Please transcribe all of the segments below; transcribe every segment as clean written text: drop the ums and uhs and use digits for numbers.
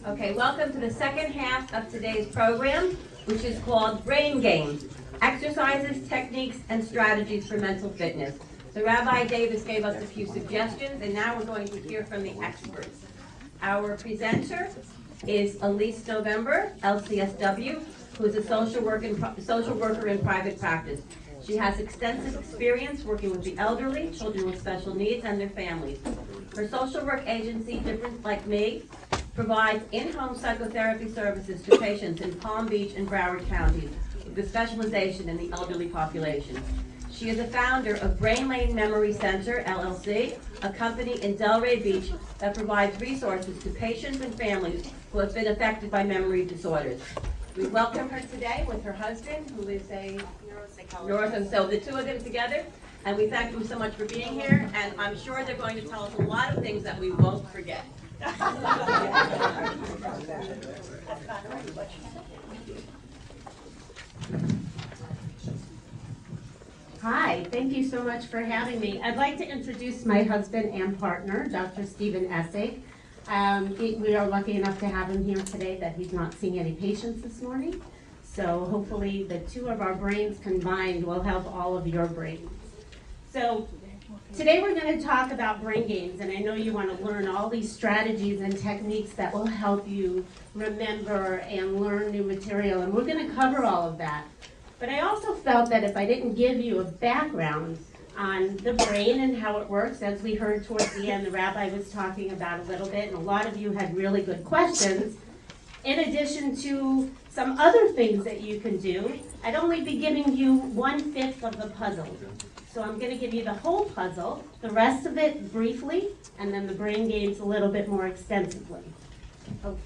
Okay, welcome to the second half of today's program, which is called Brain Games, Exercises, Techniques, and Strategies for Mental Fitness. So Rabbi Davis gave us a few suggestions, and now we're going to hear from the experts. Our presenter is Alyse November, LCSW, who is a social worker in private practice. She has extensive experience working with the elderly, children with special needs, and their families. Her social work agency, Different Like Me, provides in-home psychotherapy services to patients in Palm Beach and Broward counties with a specialization in the elderly population. She is a founder of Brain Lane Memory Center, LLC, a company in Delray Beach that provides resources to patients and families who have been affected by memory disorders. We welcome her today with her husband, who is a neuropsychologist. So the two of them together, and we thank them so much for being here, and I'm sure they're going to tell us a lot of things that we won't forget. Hi, thank you so much for having me. I'd like to introduce my husband and partner, Dr. Stephen Essig. We are lucky enough to have him here today that he's not seeing any patients this morning. So hopefully the two of our brains combined will help all of your brains. So today we're going to talk about brain games, and I know you want to learn all these strategies and techniques that will help you remember and learn new material, and we're going to cover all of that. But I also felt that if I didn't give you a background on the brain and how it works, as we heard towards the end, the rabbi was talking about a little bit, and a lot of you had really good questions, in addition to some other things that you can do, I'd only be giving you 1/5 of the puzzle. So I'm going to give you the whole puzzle, the rest of it briefly, and then the brain games a little bit more extensively. Okay.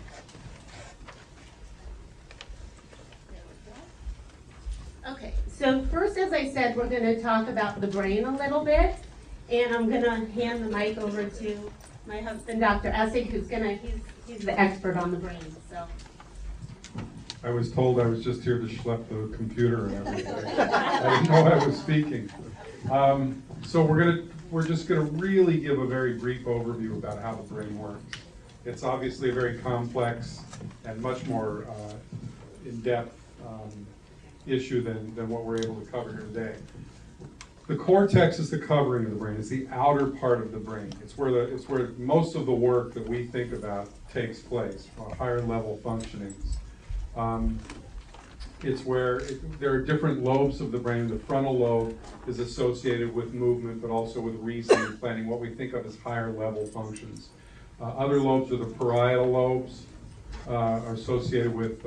Okay, so first, as I said, we're going to talk about the brain a little bit, and I'm going to hand the mic over to my husband, Dr. Essig, who's he's the expert on the brain. So. I was told I was just here to schlep the computer and everything. I didn't know I was speaking. So we're just gonna really give a very brief overview about how the brain works. It's obviously a very complex and much more in-depth issue than what we're able to cover here today. The cortex is the covering of the brain. It's the outer part of the brain. It's where most of the work that we think about takes place, higher level functionings. It's where there are different lobes of the brain. The frontal lobe is associated with movement, but also with reasoning, planning, what we think of as higher level functions. Other lobes are the parietal lobes, are associated with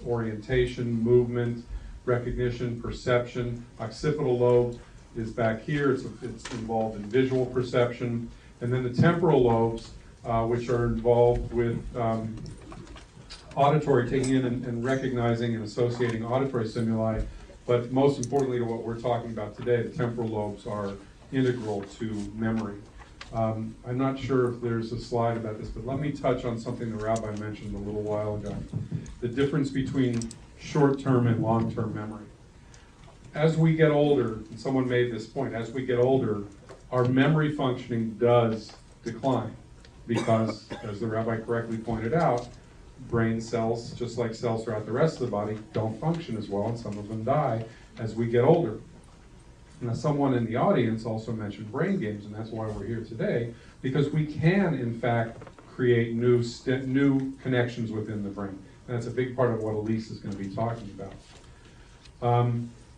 orientation, movement, recognition, perception. Occipital lobe is back here. It's involved in visual perception. And then the temporal lobes, which are involved with auditory, taking in and recognizing and associating auditory stimuli, but most importantly to what we're talking about today, the temporal lobes are integral to memory. I'm not sure if there's a slide about this, but let me touch on something the rabbi mentioned a little while ago, the difference between short-term and long-term memory. As we get older, and someone made this point, as we get older, our memory functioning does decline because, as the rabbi correctly pointed out, brain cells, just like cells throughout the rest of the body, don't function as well, and some of them die as we get older. Now, someone in the audience also mentioned brain games, and that's why we're here today, because we can, in fact, create new connections within the brain. And that's a big part of what Alyse is going to be talking about.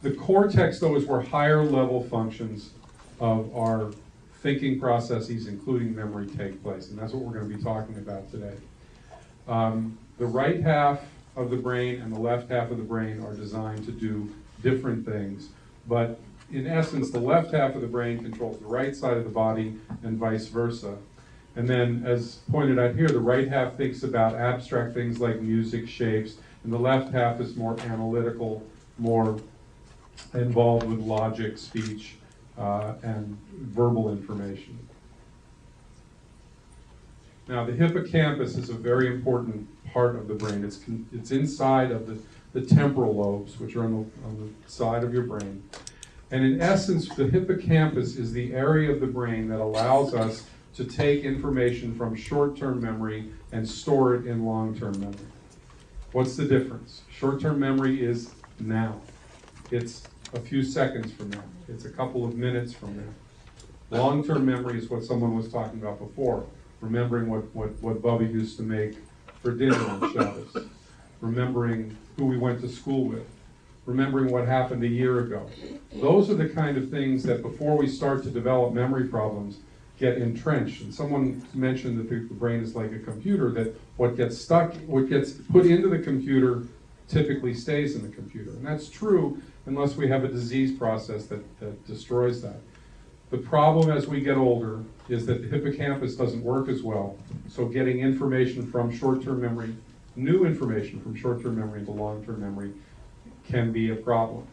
The cortex, though, is where higher level functions of our thinking processes, including memory, take place, and that's what we're going to be talking about today. The right half of the brain and the left half of the brain are designed to do different things, but in essence, the left half of the brain controls the right side of the body and vice versa. And then, as pointed out here, the right half thinks about abstract things like music, shapes, and the left half is more analytical, more involved with logic, speech, and verbal information. Now, the hippocampus is a very important part of the brain. It's inside of the temporal lobes, which are on the side of your brain. And in essence, the hippocampus is the area of the brain that allows us to take information from short-term memory and store it in long-term memory. What's the difference? Short-term memory is now. It's a few seconds from now. It's a couple of minutes from now. Long-term memory is what someone was talking about before, remembering what Bubby used to make for dinner on Shabbos, remembering who we went to school with, remembering what happened a year ago. Those are the kind of things that before we start to develop memory problems get entrenched. And someone mentioned that the brain is like a computer, that what gets put into the computer typically stays in the computer. And that's true unless we have a disease process that destroys that. The problem as we get older is that the hippocampus doesn't work as well. So getting information from short-term memory, new information from short-term memory into long-term memory can be a problem.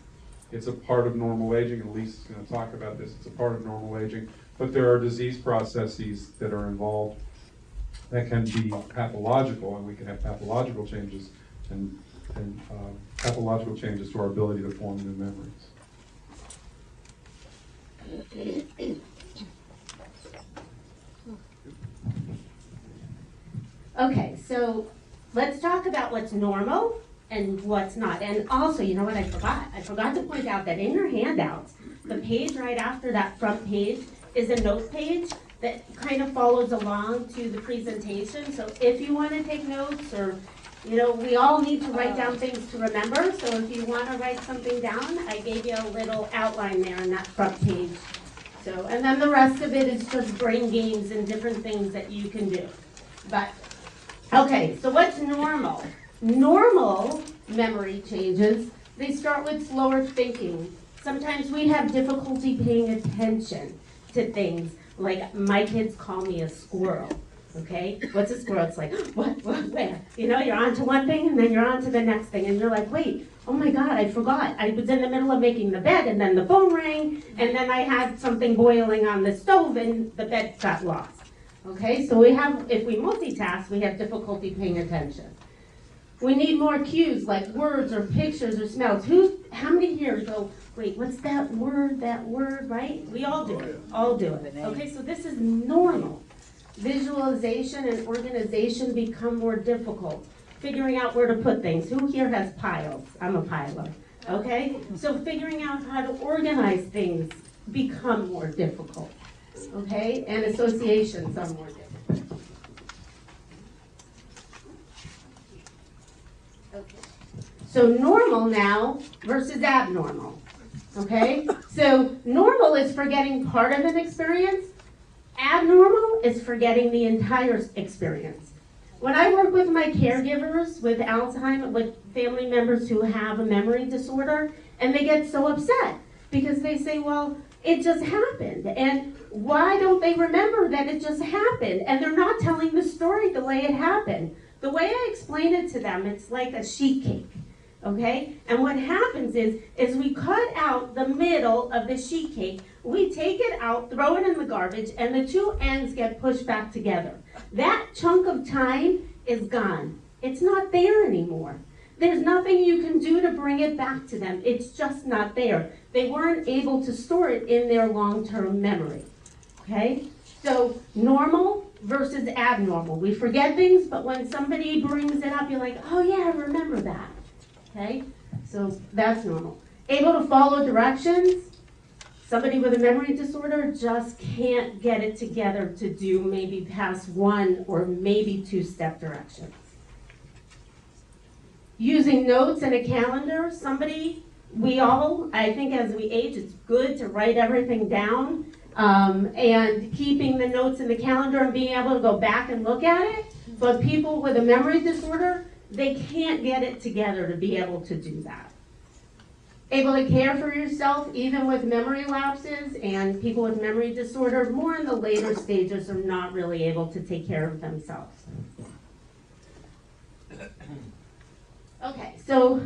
It's a part of normal aging, and Alyse is going to talk about this. It's a part of normal aging, but there are disease processes that are involved that can be pathological, and we can have pathological changes and pathological changes to our ability to form new memories. Okay, so let's talk about what's normal and what's not. And also, you know what I forgot? I forgot to point out that in your handouts, the page right after that front page is a note page that kind of follows along to the presentation. So if you want to take notes, or, you know, we all need to write down things to remember. So if you want to write something down, I gave you a little outline there on that front page. So, and then the rest of it is just brain games and different things that you can do. But, okay, so what's normal? Normal memory changes, they start with slower thinking. Sometimes we have difficulty paying attention to things, like my kids call me a squirrel, okay? What's a squirrel? It's like, what, where? You know, you're on to one thing and then you're on to the next thing and you're like, wait, oh my God, I forgot. I was in the middle of making the bed and then the phone rang and then I had something boiling on the stove and the bed got lost. Okay, so if we multitask, we have difficulty paying attention. We need more cues like words or pictures or smells. How many here go, wait, what's that word, right? We all do it, Okay, so this is normal. Visualization and organization become more difficult. Figuring out where to put things. Who here has piles? I'm a piler, okay? So figuring out how to organize things become more difficult, okay? And associations are more difficult. Okay. So normal now versus abnormal, okay? So normal is forgetting part of an experience. Abnormal is forgetting the entire experience. When I work with my caregivers with Alzheimer's, with family members who have a memory disorder, and they get so upset because they say, well, it just happened. And why don't they remember that it just happened? And they're not telling the story the way it happened. The way I explain it to them, it's like a sheet cake, okay? And what happens is we cut out the middle of the sheet cake, we take it out, throw it in the garbage, and the two ends get pushed back together. That chunk of time is gone. It's not there anymore. There's nothing you can do to bring it back to them. It's just not there. They weren't able to store it in their long-term memory, okay? So normal versus abnormal. We forget things, but when somebody brings it up, you're like, oh yeah, I remember that, okay? So that's normal. Able to follow directions. Somebody with a memory disorder just can't get it together to do maybe past one or maybe two-step directions. Using notes and a calendar, I think as we age, it's good to write everything down, and keeping the notes in the calendar and being able to go back and look at it. But people with a memory disorder, they can't get it together to be able to do that. Able to care for yourself, even with memory lapses, and people with memory disorder, more in the later stages, are not really able to take care of themselves. Okay, so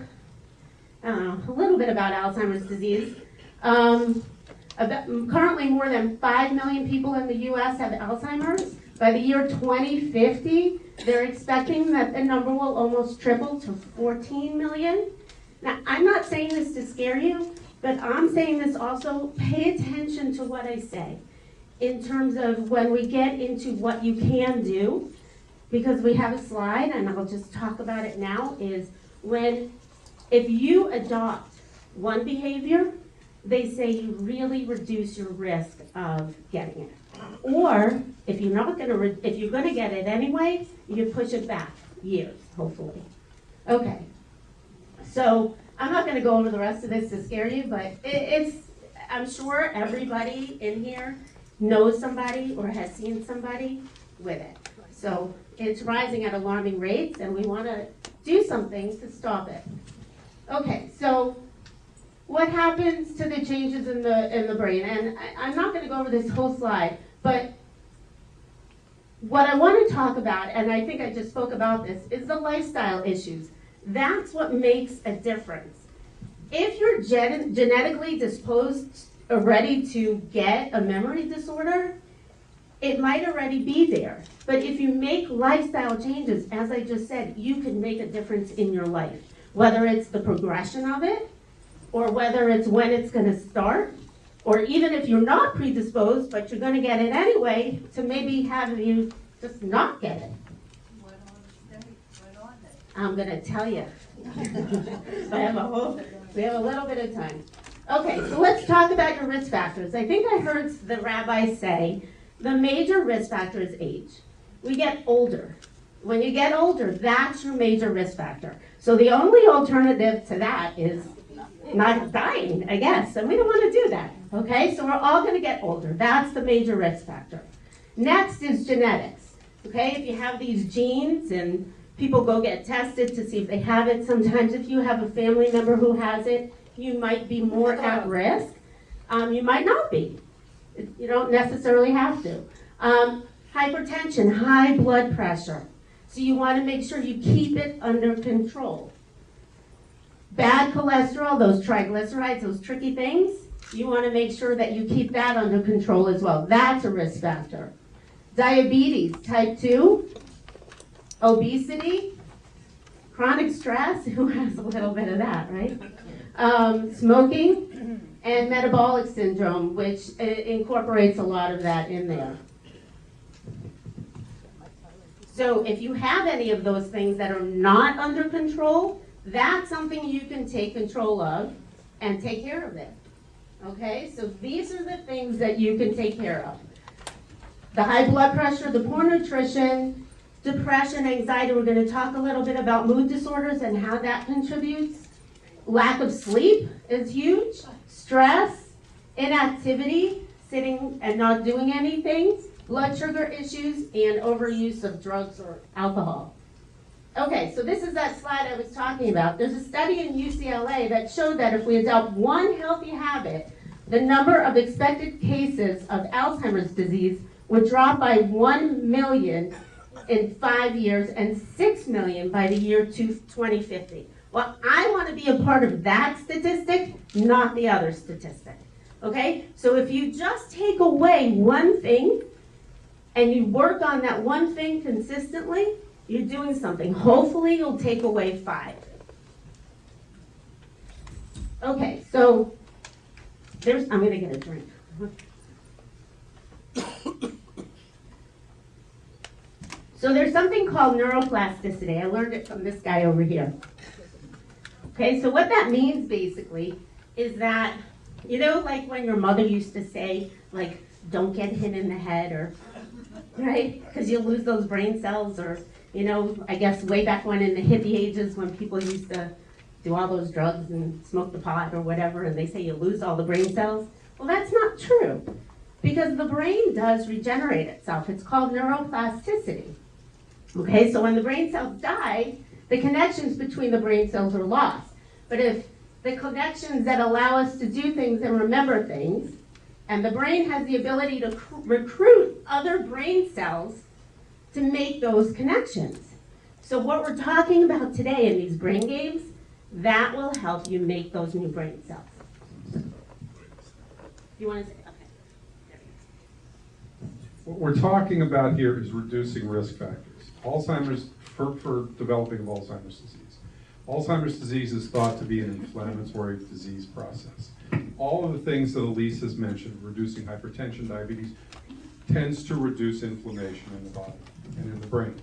a little bit about Alzheimer's disease. Currently, more than 5 million people in the U.S. have Alzheimer's. By the year 2050, they're expecting that the number will almost triple to 14 million. Now, I'm not saying this to scare you, but I'm saying this also, pay attention to what I say in terms of when we get into what you can do. because we have a slide, and I'll just talk about it now, is if you adopt one behavior, they say you really reduce your risk of getting it. Or if you're gonna get it anyway, you push it back years, hopefully. Okay, so I'm not gonna go over the rest of this to scare you, but I'm sure everybody in here knows somebody or has seen somebody with it. So it's rising at alarming rates, and we wanna do something to stop it. Okay, so what happens to the changes in the brain? And I'm not gonna go over this whole slide, but what I want to talk about, and I think I just spoke about this, is the lifestyle issues. That's what makes a difference. If you're genetically disposed or ready to get a memory disorder, it might already be there. But if you make lifestyle changes, as I just said, you can make a difference in your life. Whether it's the progression of it, or whether it's when it's going to start, or even if you're not predisposed, but you're going to get it anyway, to maybe have you just not get it. What on state? What on it? I'm going to tell you. We have a little bit of time. Okay, so let's talk about your risk factors. I think I heard the rabbi say the major risk factor is age. We get older. When you get older, that's your major risk factor. So the only alternative to that is not dying, I guess, and we don't want to do that, okay? So we're all going to get older. That's the major risk factor. Next is genetics, okay? If you have these genes and people go get tested to see if they have it, sometimes if you have a family member who has it, you might be more at risk. You might not be. You don't necessarily have to. Hypertension, high blood pressure. So you want to make sure you keep it under control. Bad cholesterol, those triglycerides, those tricky things, you want to make sure that you keep that under control as well. That's a risk factor. Diabetes, type 2, obesity, chronic stress, who has a little bit of that, right? Smoking, and metabolic syndrome, which incorporates a lot of that in there. So if you have any of those things that are not under control, that's something you can take control of and take care of it. Okay, so these are the things that you can take care of. The high blood pressure, the poor nutrition, depression, anxiety. We're going to talk a little bit about mood disorders and how that contributes. Lack of sleep is huge. Stress, inactivity, sitting and not doing anything, blood sugar issues, and overuse of drugs or alcohol. Okay, so this is that slide I was talking about. There's a study in UCLA that showed that if we adopt one healthy habit, the number of expected cases of Alzheimer's disease would drop by 1 million in 5 years and 6 million by the year 2050. Well, I want to be a part of that statistic, not the other statistic. Okay? So if you just take away one thing and you work on that one thing consistently, you're doing something. Hopefully you'll take away 5. Okay, so I'm going to get a drink. So there's something called neuroplasticity. I learned it from this guy over here. Okay, so what that means basically is that, you know, like when your mother used to say, like, don't get hit in the head, or, right? Because you'll lose those brain cells, or, you know, I guess way back when in the hippie ages when people used to do all those drugs and smoke the pot or whatever, and they say you lose all the brain cells. Well, that's not true, because the brain does regenerate itself. It's called neuroplasticity. Okay, so when the brain cells die, the connections between the brain cells are lost. But if the connections that allow us to do things and remember things, and the brain has the ability to recruit other brain cells to make those connections. So what we're talking about today in these brain games, that will help you make those new brain cells. You want to say, okay. What we're talking about here is reducing risk factors. Alzheimer's, for developing of Alzheimer's disease. Alzheimer's disease is thought to be an inflammatory disease process. All of the things that Alyse has mentioned, reducing hypertension, diabetes, tends to reduce inflammation in the body and in the brain.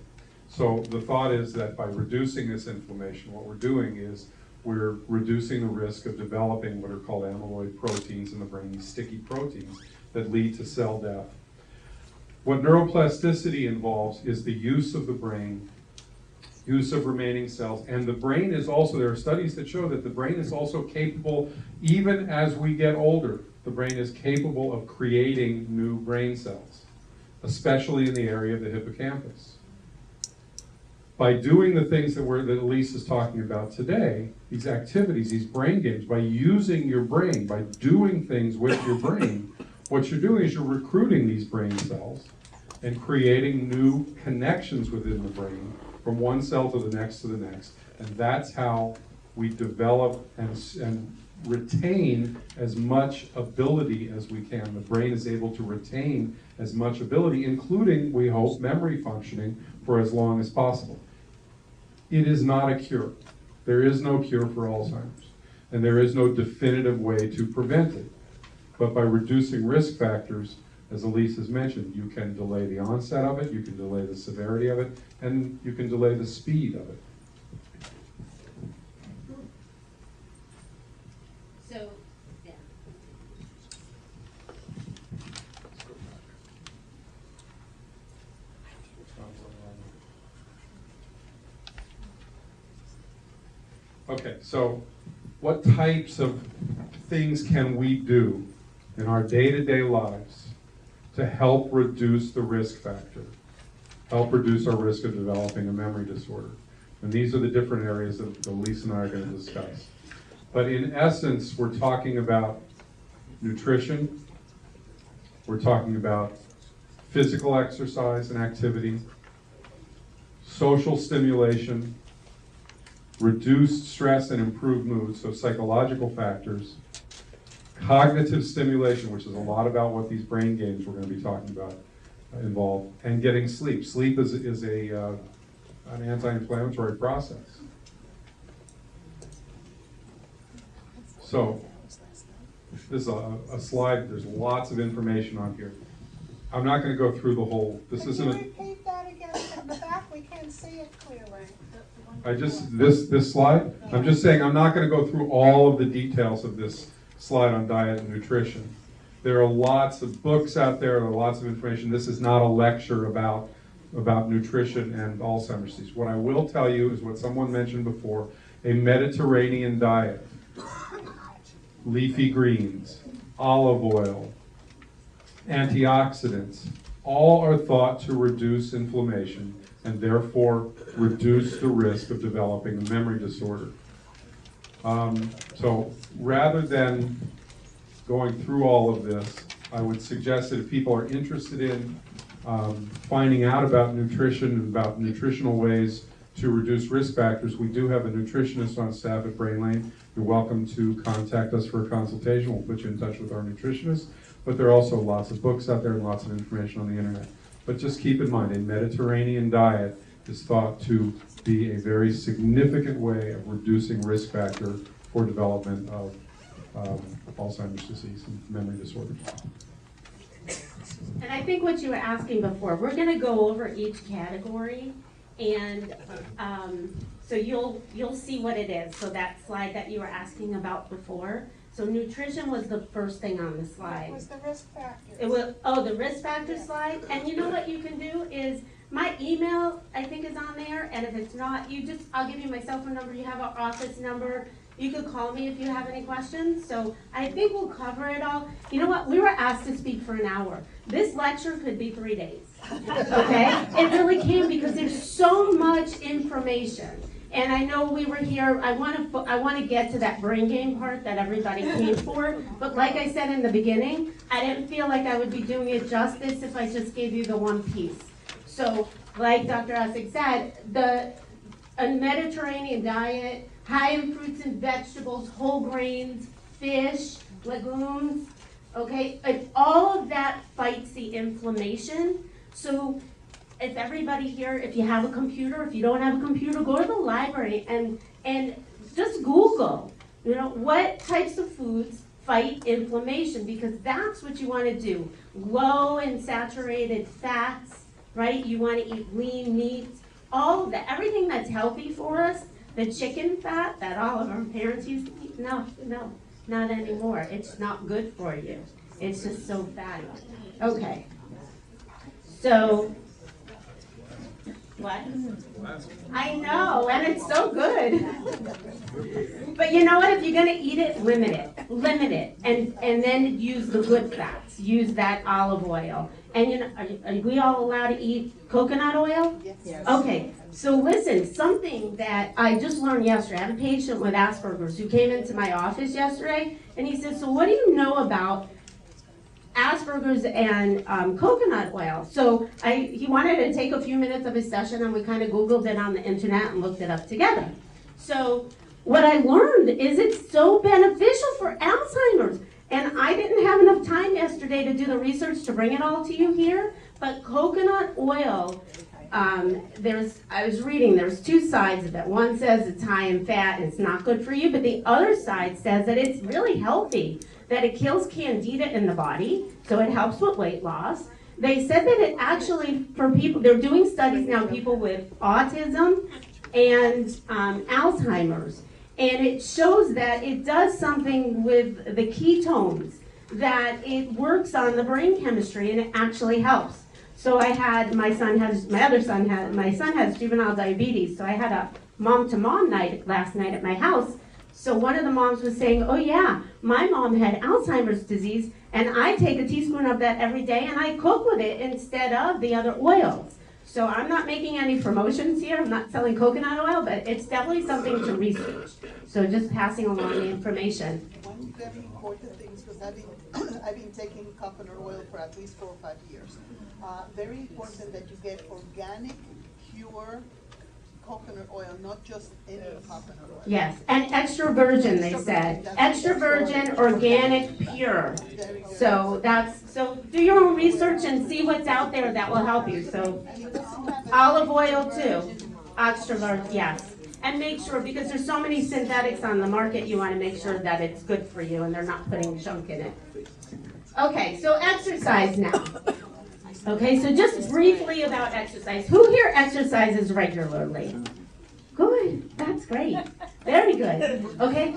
So the thought is that by reducing this inflammation, what we're doing is we're reducing the risk of developing what are called amyloid proteins in the brain, these sticky proteins that lead to cell death. What neuroplasticity involves is the use of the brain, use of remaining cells, and the brain is also, there are studies that show that the brain is also capable, even as we get older, the brain is capable of creating new brain cells, especially in the area of the hippocampus. By doing the things that Alyse is talking about today, these activities, these brain games, by using your brain, by doing things with your brain, what you're doing is you're recruiting these brain cells and creating new connections within the brain from one cell to the next to the next. And that's how we develop and retain as much ability as we can. The brain is able to retain as much ability, including, we hope, memory functioning for as long as possible. It is not a cure. There is no cure for Alzheimer's, and there is no definitive way to prevent it. But by reducing risk factors, as Alyse has mentioned, you can delay the onset of it, you can delay the severity of it, and you can delay the speed of it. So, yeah. Okay, so what types of things can we do in our day-to-day lives to help reduce the risk factor, help reduce our risk of developing a memory disorder? And these are the different areas that Alyse and I are going to discuss. But in essence, we're talking about nutrition, we're talking about physical exercise and activity, social stimulation, reduced stress and improved mood, so psychological factors, cognitive stimulation, which is a lot about what these brain games we're going to be talking about involve, and getting sleep. Sleep is an anti-inflammatory process. So this is a slide. There's lots of information on here. I'm not going to go through the whole. This isn't a. Can you repeat that again from the back? We can't see it clearly. This slide. I'm just saying I'm not going to go through all of the details of this slide on diet and nutrition. There are lots of books out there. There are lots of information. This is not a lecture about nutrition and Alzheimer's disease. What I will tell you is what someone mentioned before: a Mediterranean diet, leafy greens, olive oil, antioxidants, all are thought to reduce inflammation and therefore reduce the risk of developing a memory disorder. So rather than going through all of this, I would suggest that if people are interested in finding out about nutrition and about nutritional ways to reduce risk factors, we do have a nutritionist on staff at Brain Lane. You're welcome to contact us for a consultation. We'll put you in touch with our nutritionist. But there are also lots of books out there and lots of information on the internet. But just keep in mind, a Mediterranean diet is thought to be a very significant way of reducing risk factor for development of Alzheimer's disease and memory disorders. And I think what you were asking before, we're going to go over each category, and so you'll see what it is. So that slide that you were asking about before. So nutrition was the first thing on the slide. What was the risk factors? It was, the risk factor slide. And you know what you can do is, my email, I think, is on there, and if it's not, I'll give you my cell phone number, you have our office number, you could call me if you have any questions. So I think we'll cover it all. You know what, we were asked to speak for an hour. This lecture could be 3 days, okay? It really can, because there's so much information. And I know we were here, I want to get to that brain game part that everybody came for, but like I said in the beginning, I didn't feel like I would be doing it justice if I just gave you the one piece. So, like Dr. Essig said, a Mediterranean diet, high in fruits and vegetables, whole grains, fish, legumes, okay, and all of that fights the inflammation. So, if everybody here, if you have a computer, if you don't have a computer, go to the library and just Google, what types of foods fight inflammation, because that's what you want to do. Low in saturated fats, right? You want to eat lean meats, all of that, everything that's healthy for us, the chicken fat that all of our parents used to eat, no, not anymore. It's not good for you. It's just so fatty. Okay. So, what? I know, and it's so good. But you know what? If you're gonna eat it, limit it, and then use the good fats. Use that olive oil. And you know, are we all allowed to eat coconut oil? Yes. Okay. So listen, something that I just learned yesterday. I have a patient with Asperger's who came into my office yesterday, and he said, "So what do you know about Asperger's and coconut oil?" So he wanted to take a few minutes of his session, and we kind of Googled it on the internet and looked it up together. So what I learned is it's so beneficial for Alzheimer's. And I didn't have enough time yesterday to do the research to bring it all to you here, but coconut oil, I was reading, there's two sides of it. One says it's high in fat and it's not good for you, but the other side says that it's really healthy, that it kills candida in the body, so it helps with weight loss. They said that it actually, for people, they're doing studies now, people with autism and Alzheimer's. And it shows that it does something with the ketones, that it works on the brain chemistry and it actually helps. So my son has juvenile diabetes, so I had a mom-to-mom night last night at my house. So one of the moms was saying, "Oh yeah, my mom had Alzheimer's disease, and I take a teaspoon of that every day and I cook with it instead of the other oils." So I'm not making any promotions here, I'm not selling coconut oil, but it's definitely something to research. So just passing along the information. One very important thing, because I've been taking coconut oil for at least 4 or 5 years. Very important that you get organic, pure coconut oil, not just any coconut oil. Yes, and extra virgin, they said. Extra virgin, organic, pure. Very good. So do your own research and see what's out there that will help you. So And it doesn't have any- olive oil too, extra virgin, yes. And make sure, because there's so many synthetics on the market, you want to make sure that it's good for you and they're not putting junk in it. Okay, so exercise now. Okay, so just briefly about exercise. Who here exercises regularly? Good, that's great. Very good. Okay,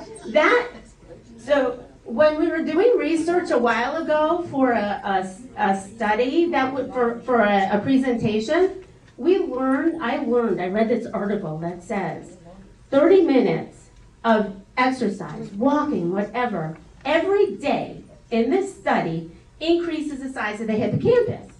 so when we were doing research a while ago for a study that would, for a presentation, I read this article that says 30 minutes of exercise, walking, whatever, every day in this study increases the size of the hippocampus.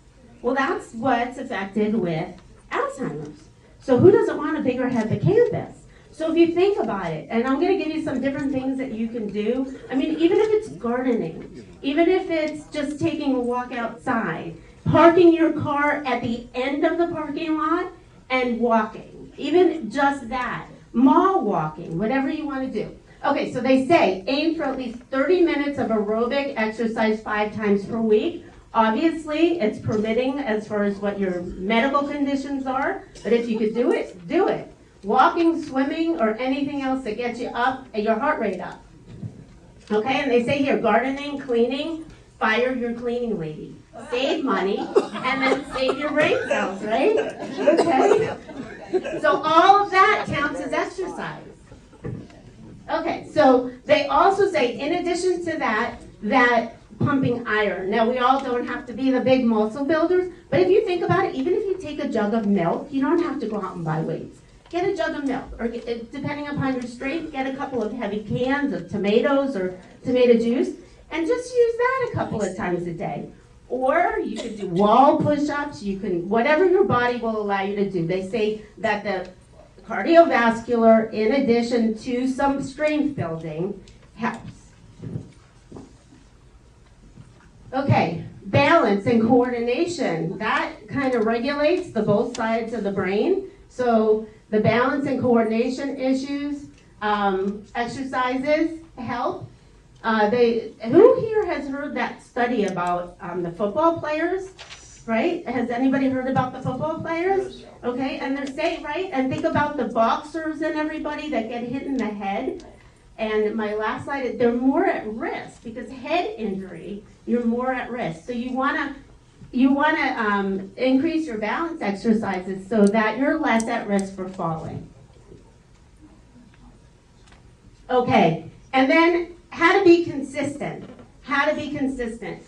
Well, that's what's affected with Alzheimer's. So who doesn't want a bigger hippocampus? So if you think about it, and I'm going to give you some different things that you can do. I mean, even if it's gardening, even if it's just taking a walk outside, parking your car at the end of the parking lot and walking, even just that, mall walking, whatever you want to do. Okay, so they say aim for at least 30 minutes of aerobic exercise 5 times per week. Obviously, it's permitting as far as what your medical conditions are, but if you could do it, do it. Walking, swimming, or anything else that gets you up, your heart rate up. Okay, and they say here, gardening, cleaning, fire your cleaning lady. Save money, and then save your brain cells, right? Okay? So all of that counts as exercise. Okay, so they also say, in addition to that pumping iron. Now, we all don't have to be the big muscle builders, but if you think about it, even if you take a jug of milk, you don't have to go out and buy weights. Get a jug of milk, or depending upon your strength, get a couple of heavy cans of tomatoes or tomato juice, and just use that a couple of times a day. Or you can do wall push-ups, you can, whatever your body will allow you to do. They say that the cardiovascular, in addition to some strength building, helps. Okay, balance and coordination. That kind of regulates the both sides of the brain. So the balance and coordination issues, exercises help. Who here has heard that study about the football players, right? Has anybody heard about the football players? Okay, and they're saying, right? And think about the boxers and everybody that get hit in the head. And my last slide, they're more at risk because head injury, you're more at risk. So you want to you want to increase your balance exercises so that you're less at risk for falling. Okay, and then how to be consistent. How to be consistent.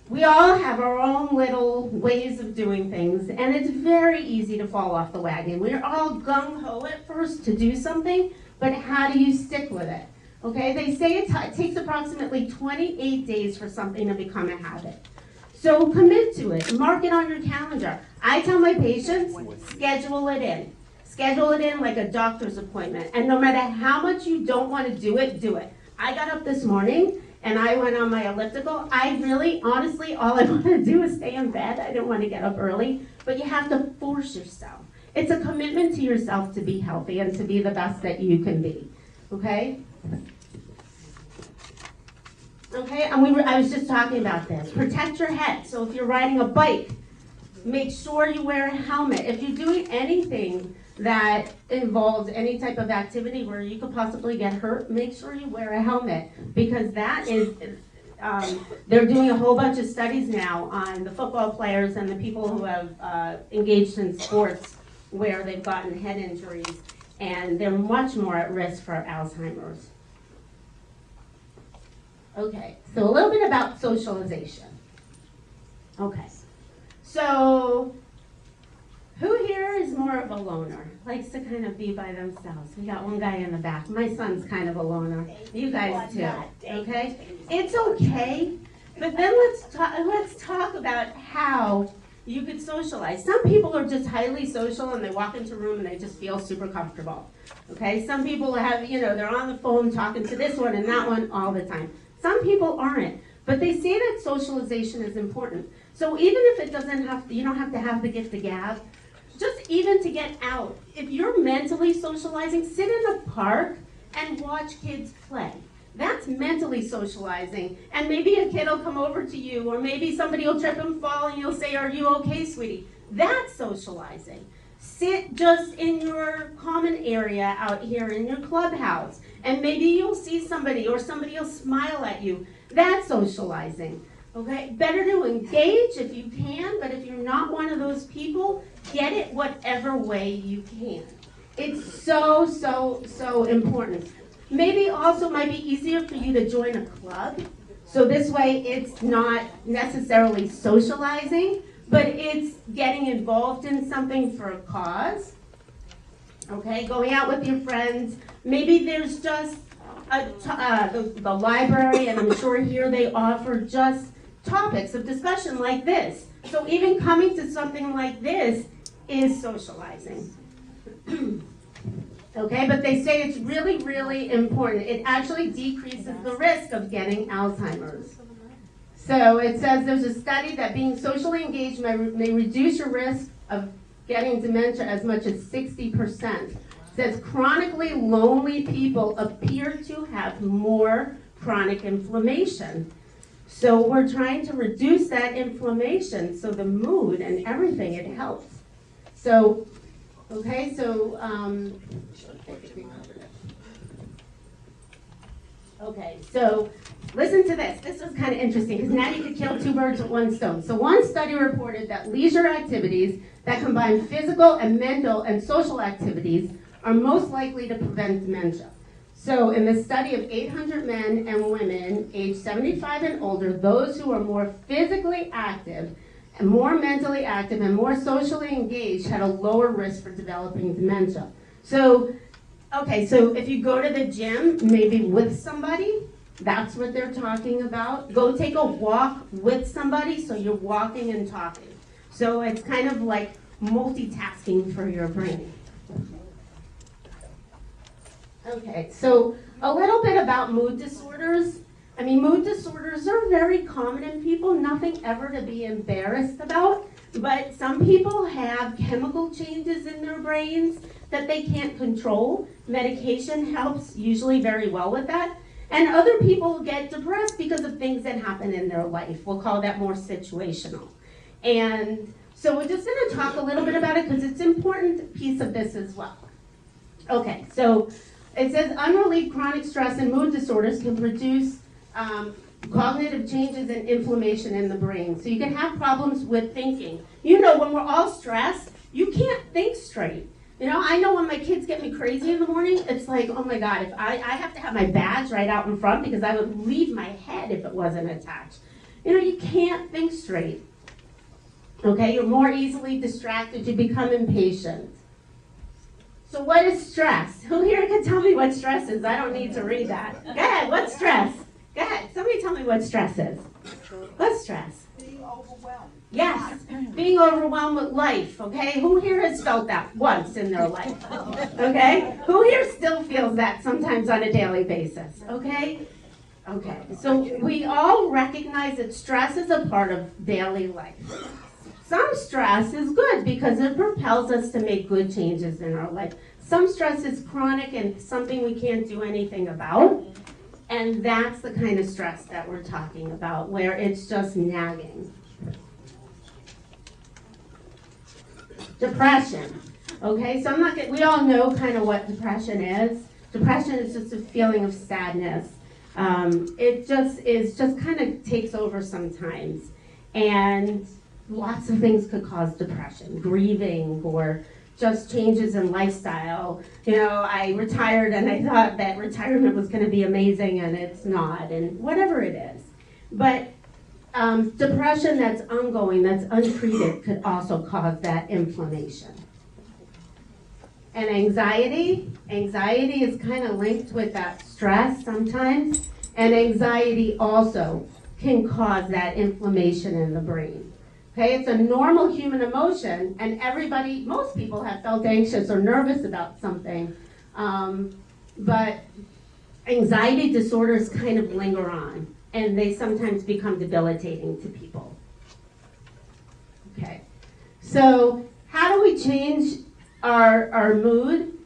We all have our own little ways of doing things, and it's very easy to fall off the wagon. We're all gung-ho at first to do something, but how do you stick with it? Okay, they say it takes approximately 28 days for something to become a habit. So commit to it, mark it on your calendar. I tell my patients, schedule it in. Schedule it in like a doctor's appointment, and no matter how much you don't want to do it, do it. I got up this morning, and I went on my elliptical. I really, honestly, all I want to do is stay in bed. I don't want to get up early, but you have to force yourself. It's a commitment to yourself to be healthy and to be the best that you can be, okay? Okay, and I was just talking about this. Protect your head. So if you're riding a bike, make sure you wear a helmet. If you're doing anything that involves any type of activity where you could possibly get hurt, make sure you wear a helmet, because that is, they're doing a whole bunch of studies now on the football players and the people who have engaged in sports where they've gotten head injuries, and they're much more at risk for Alzheimer's. Okay, so a little bit about socialization. Okay, so who here is more of a loner? Likes to kind of be by themselves? We got one guy in the back. My son's kind of a loner. You guys too, okay? It's okay, but then let's talk about how you could socialize. Some people are just highly social and they walk into a room and they just feel super comfortable, okay? Some people have, they're on the phone talking to this one and that one all the time. Some people aren't, but they say that socialization is important. So even if it doesn't have to, you don't have to have the gift of gab, just even to get out. If you're mentally socializing, sit in a park and watch kids play. That's mentally socializing. And maybe a kid will come over to you, or maybe somebody will trip and fall and you'll say, "Are you okay, sweetie?" That's socializing. Sit just in your common area out here in your clubhouse, and maybe you'll see somebody or somebody will smile at you. That's socializing. Okay? Better to engage if you can, but if you're not one of those people, get it whatever way you can. It's so, so, so important. Maybe also might be easier for you to join a club. So this way it's not necessarily socializing, but it's getting involved in something for a cause. Okay, going out with your friends. Maybe there's just the library, and I'm sure here they offer just topics of discussion like this. So even coming to something like this is socializing. Okay, but they say it's really, really important. It actually decreases the risk of getting Alzheimer's. So it says there's a study that being socially engaged may reduce your risk of getting dementia as much as 60%. It says chronically lonely people appear to have more chronic inflammation. So we're trying to reduce that inflammation, so the mood and everything, it helps. So, okay, so, okay, so listen to this. This is kind of interesting, because now you could kill two birds with one stone. So one study reported that leisure activities that combine physical and mental and social activities are most likely to prevent dementia. So in the study of 800 men and women aged 75 and older, those who are more physically active and more mentally active and more socially engaged had a lower risk for developing dementia. So, okay, so if you go to the gym, maybe with somebody, that's what they're talking about. Go take a walk with somebody, so you're walking and talking. So it's kind of like multitasking for your brain. Okay, so a little bit about mood disorders. I mean, mood disorders are very common in people, nothing ever to be embarrassed about, but some people have chemical changes in their brains that they can't control. Medication helps usually very well with that. And other people get depressed because of things that happen in their life. We'll call that more situational. And so we're just going to talk a little bit about it because it's an important piece of this as well. Okay, so it says unrelieved chronic stress and mood disorders can produce cognitive changes and inflammation in the brain. So you can have problems with thinking. You know, when we're all stressed, you can't think straight. You know, I know when my kids get me crazy in the morning, it's like, oh my God, if I have to have my badge right out in front because I would leave my head if it wasn't attached. You know, you can't think straight. Okay, you're more easily distracted, you become impatient. So what is stress? Who here can tell me what stress is? I don't need to read that. Go ahead, what's stress? Go ahead, somebody tell me what stress is. What's stress? Being overwhelmed. Yes, being overwhelmed with life, okay? Who here has felt that once in their life? Okay? Who here still feels that sometimes on a daily basis? Okay? Okay, so we all recognize that stress is a part of daily life. Some stress is good because it propels us to make good changes in our life. Some stress is chronic and something we can't do anything about. And that's the kind of stress that we're talking about, where it's just nagging. Depression. Okay, so we all know kind of what depression is. Depression is just a feeling of sadness. It just kind of takes over sometimes. And lots of things could cause depression, grieving or just changes in lifestyle. You know, I retired and I thought that retirement was going to be amazing and it's not, and whatever it is. But depression that's ongoing, that's untreated, could also cause that inflammation. And anxiety is kind of linked with that stress sometimes, and anxiety also can cause that inflammation in the brain. Okay, it's a normal human emotion, and most people have felt anxious or nervous about something, but anxiety disorders kind of linger on, and they sometimes become debilitating to people. Okay, so how do we change our mood?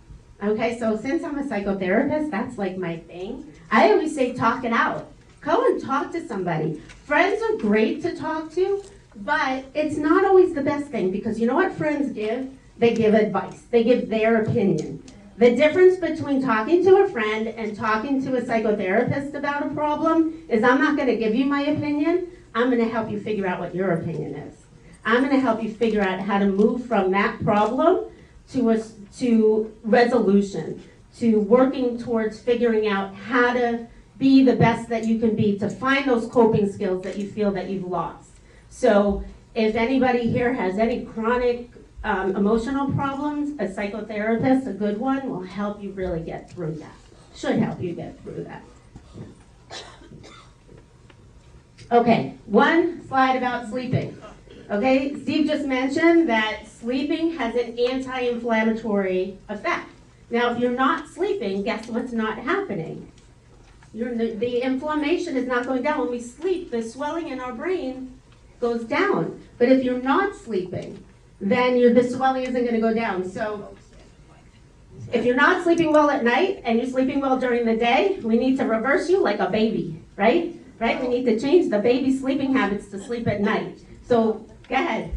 Okay, so since I'm a psychotherapist, that's like my thing. I always say talk it out. Go and talk to somebody. Friends are great to talk to, but it's not always the best thing, because you know what friends give? They give advice. They give their opinion. The difference between talking to a friend and talking to a psychotherapist about a problem is I'm not going to give you my opinion. I'm going to help you figure out what your opinion is. I'm going to help you figure out how to move from that problem to resolution, to working towards figuring out how to be the best that you can be, to find those coping skills that you feel that you've lost. So if anybody here has any chronic emotional problems, a psychotherapist, a good one, will help you really get through that. Should help you get through that. Okay, one slide about sleeping. Okay, Steve just mentioned that sleeping has an anti-inflammatory effect. Now, if you're not sleeping, guess what's not happening? The inflammation is not going down. When we sleep, the swelling in our brain goes down. But if you're not sleeping, then the swelling isn't going to go down. So if you're not sleeping well at night and you're sleeping well during the day, we need to reverse you like a baby, right? Right? We need to change the baby sleeping habits to sleep at night. So go ahead.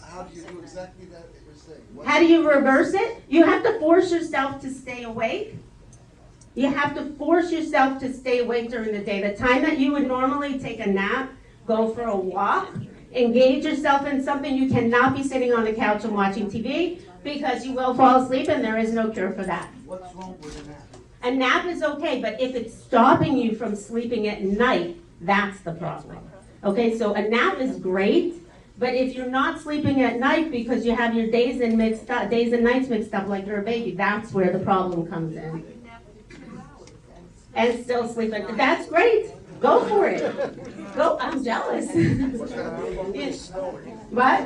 How do you do exactly that you're saying? How do you reverse it? You have to force yourself to stay awake. You have to force yourself to stay awake during the day. The time that you would normally take a nap, go for a walk, engage yourself in something. You cannot be sitting on the couch and watching TV, because you will fall asleep and there is no cure for that. What's wrong with a nap? A nap is okay, but if it's stopping you from sleeping at night, that's the problem. Okay, so a nap is great, but if you're not sleeping at night because you have your days and nights mixed up like you're a baby, that's where the problem comes in. And still sleeping. That's great. Go for it. Go. I'm jealous. What?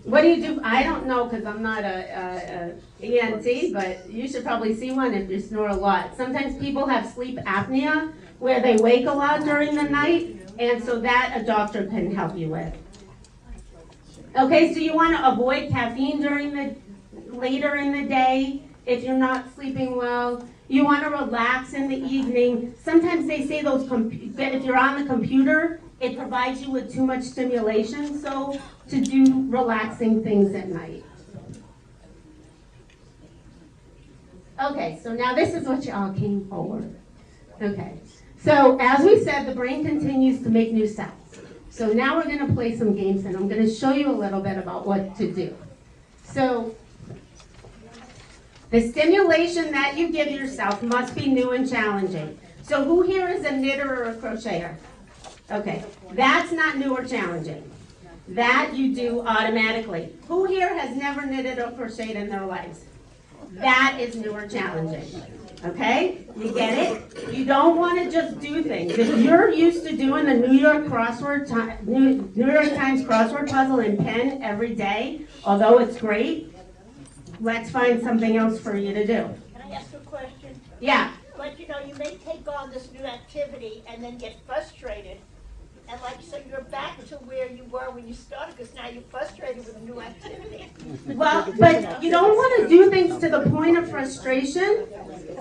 What do you do? I don't know, because I'm not a ENT, but you should probably see one if you snore a lot. Sometimes people have sleep apnea, where they wake a lot during the night, and so that a doctor can help you with. Okay, so you want to avoid caffeine later in the day if you're not sleeping well. You want to relax in the evening. Sometimes they say that if you're on the computer, it provides you with too much stimulation, so to do relaxing things at night. Okay, so now this is what you all came for. Okay, So as we said, the brain continues to make new cells. So now we're going to play some games, and I'm going to show you a little bit about what to do. So the stimulation that you give yourself must be new and challenging. So who here is a knitter or a crocheter? Okay, that's not new or challenging. That you do automatically. Who here has never knitted or crocheted in their lives? That is new or challenging. Okay, you get it? You don't want to just do things. If you're used to doing the New York Times crossword puzzle in pen every day, although it's great, let's find something else for you to do. Can I ask a question? Yeah. But you know, you may take on this new activity and then get frustrated. And like, so you're back to where you were when you started, because now you're frustrated with a new activity. Well, but you don't want to do things to the point of frustration.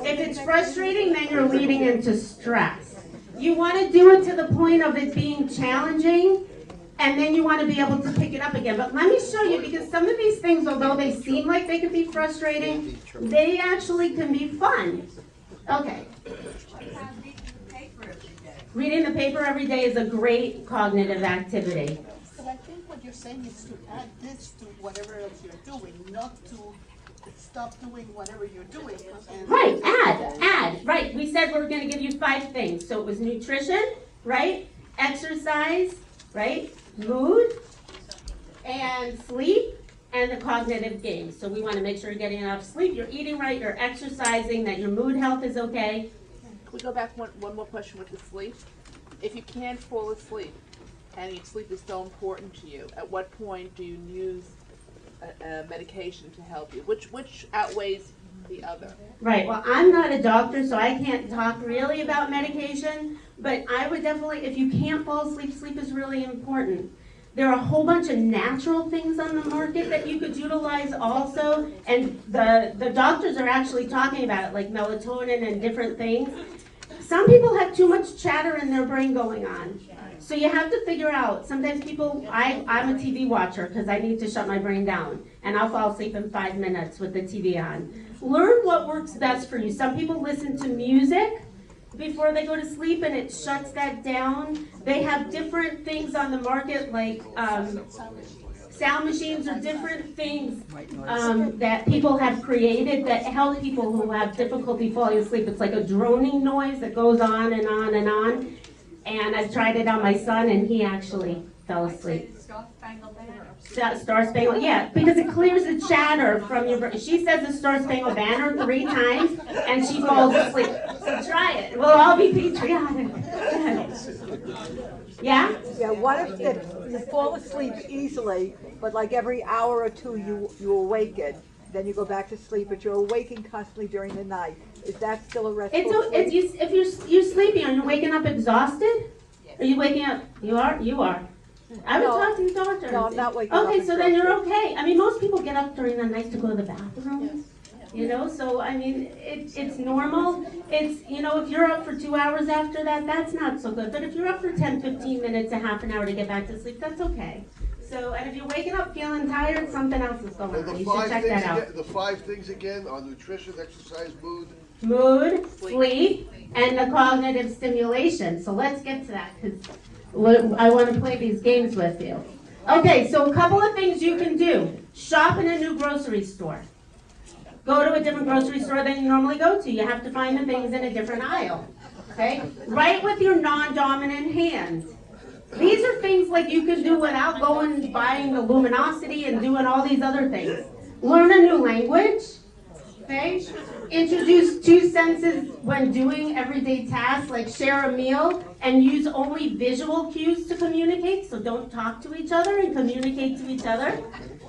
If it's frustrating, then you're leading into stress. You want to do it to the point of it being challenging, and then you want to be able to pick it up again. But let me show you, because some of these things, although they seem like they could be frustrating, they actually can be fun. Okay. Reading the paper every day is a great cognitive activity. But I think what you're saying is to add this to whatever else you're doing, not to stop doing whatever you're doing. And Right, add, right. We said we're gonna give you 5 things. So it was nutrition, right? Exercise, right? Mood, and sleep, and the cognitive games. So we wanna make sure you're getting enough sleep, you're eating right, you're exercising, that your mood health is okay. Can we go back one more question with the sleep? If you can't fall asleep, and your sleep is so important to you, at what point do you use a medication to help you? Which outweighs the other? Right, well, I'm not a doctor, so I can't talk really about medication, but I would definitely, if you can't fall asleep, sleep is really important. There are a whole bunch of natural things on the market that you could utilize also, and the doctors are actually talking about it, like melatonin and different things. Some people have too much chatter in their brain going on. So you have to figure out, sometimes people, I'm a TV watcher because I need to shut my brain down, and I'll fall asleep in 5 minutes with the TV on. Learn what works best for you. Some people listen to music before they go to sleep and it shuts that down. They have different things on the market, like sound machines or different things that people have created that help people who have difficulty falling asleep. It's like a droning noise that goes on and on and on. And I've tried it on my son, and he actually fell asleep. Star Spangled, yeah, because it clears the chatter from your brain. She says the Star Spangled Banner 3 times, and she falls asleep. So try it. We'll all be patriotic. Yeah? Yeah, what if you fall asleep easily, but like every hour or two you awaken, then you go back to sleep, but you're awaking constantly during the night. Is that still a restful sleep? If you're sleeping, are you waking up exhausted? Are you waking up? You are. I would No. talk to your doctor. No, I'm not waking up Okay, so then you're exhausted. okay. I mean, most people get up during the night to go to the bathroom. You know, so I mean, it's normal. It's, you know, if you're up for 2 hours after that, that's not so good. But if you're up for 10, 15 minutes, a half an hour to get back to sleep, that's okay. So, and if you're waking up feeling tired, something else is going And on. the You should five check things that out. again, the 5 things again are nutrition, exercise, Mood, sleep, and the cognitive stimulation. So let's get to that, because I want to play these games with you. Okay, so a couple of things you can do. Shop in a new grocery store. Go to a different grocery store than you normally go to. You have to find the things in a different aisle. Okay? Write with your non-dominant hand. These are things like you can do without going buying the luminosity and doing all these other things. Learn a new language. Okay? Introduce 2 senses when doing everyday tasks, like share a meal, and use only visual cues to communicate. So don't talk to each other and communicate to each other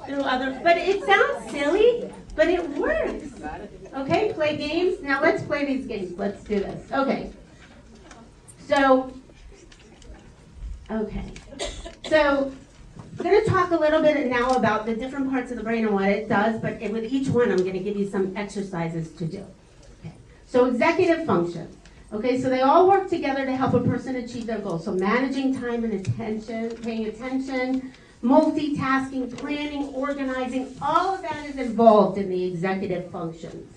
through other. But it sounds silly, but it works. Okay, play games. Now let's play these games. Let's do this. Okay. So I'm going to talk a little bit now about the different parts of the brain and what it does, but with each one I'm going to give you some exercises to do. Okay. So executive functions. Okay, so they all work together to help a person achieve their goals. So managing time and attention, paying attention, multitasking, planning, organizing, all of that is involved in the executive functions.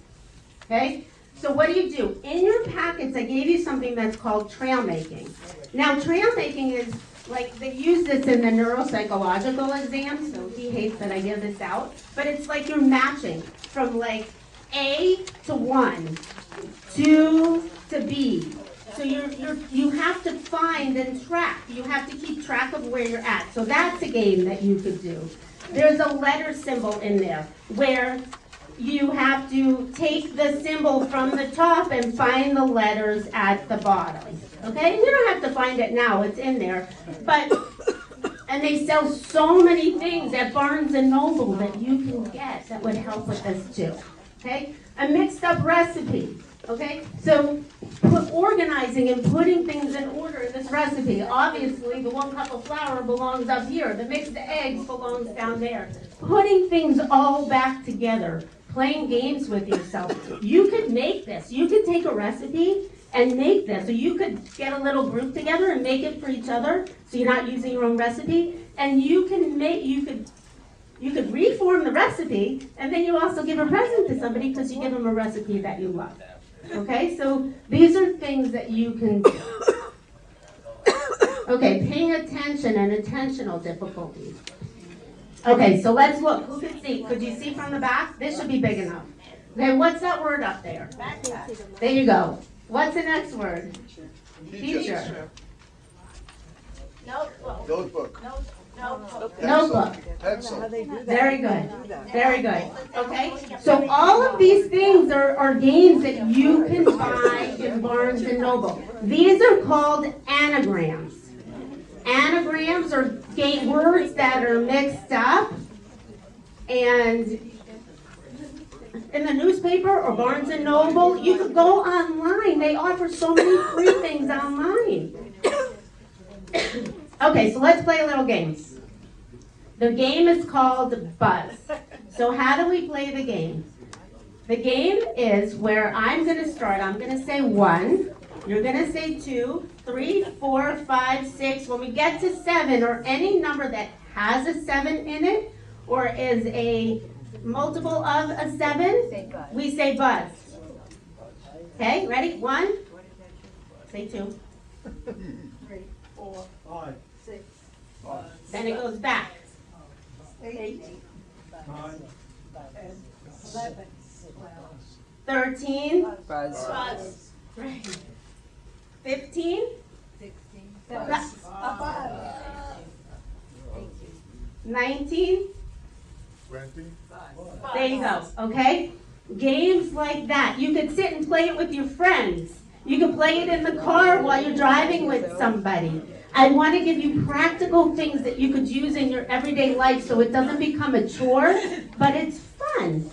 Okay? So what do? In your packets, I gave you something that's called trail making. Now, trail making is, like, they use this in the neuropsychological exam, so he hates that I give this out. But it's like you're matching from, like, A to 1, 2 to B. So you have to find and track. You have to keep track of where you're at. So that's a game that you could do. There's a letter symbol in there where you have to take the symbol from the top and find the letters at the bottom. Okay? You don't have to find it now. It's in there. And they sell so many things at Barnes & Noble that you can get that would help with this too. Okay? A mixed up recipe. Okay, so organizing and putting things in order in this recipe. Obviously, the 1 cup of flour belongs up here. The mixed eggs belongs down there. Putting things all back together. Playing games with yourself. You could make this. You could take a recipe and make this. So you could get a little group together and make it for each other. So you're not using your own recipe. And you could reform the recipe, and then you also give a present to somebody because you give them a recipe that you love. Okay, so these are things that you can do. Okay, paying attention and attentional difficulties. Okay, so let's look. Who can see? Could you see from the back? This should be big enough. Okay, what's that word up there? There you go. What's the next word? Teacher. Notebook. Notebook. Pencil. How they do that. Very good. Very good. Okay? So all of these things are games that you can buy in Barnes & Noble. These are called anagrams. Anagrams are words that are mixed up, and in the newspaper or Barnes & Noble, you could go online. They offer so many free things online. Okay, so let's play a little game. The game is called Buzz. So how do we play the game? The game is where I'm going to start. I'm going to say 1. You're going to say 2, 3, 4, 5, 6. When we get to 7, or any number that has a 7 in it, or is a multiple of a 7, we say Buzz. Okay, ready? 1. Say 2. 3, 4, 5, 6, Then it goes back. 8, 9, 10, 11, 12, 13. Buzz. 15. 16, Buzz. 18, 19. 20. There you go, okay? Games like that. You could sit and play it with your friends. You could play it in the car while you're driving with somebody. I want to give you practical things that you could use in your everyday life so it doesn't become a chore, but it's fun,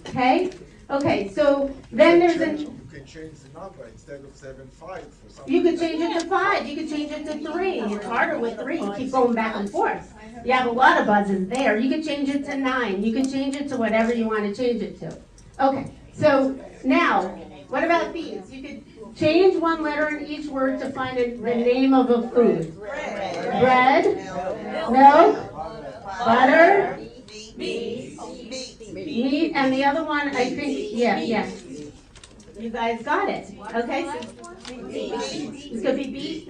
okay? Okay, so then there's You can change the number instead of 7, 5 for something. you could change it to 5, you could change it to 3. It's harder with 3, you keep going back and forth. You have a lot of buzzes there. You could change it to 9. You can change it to whatever you want to change it to. Okay, so now, what about these? You could change one letter in each word to find the name of a food. Bread, milk, butter, meat, and the other one, I think, yeah. You guys got it. Okay, so this could be beet.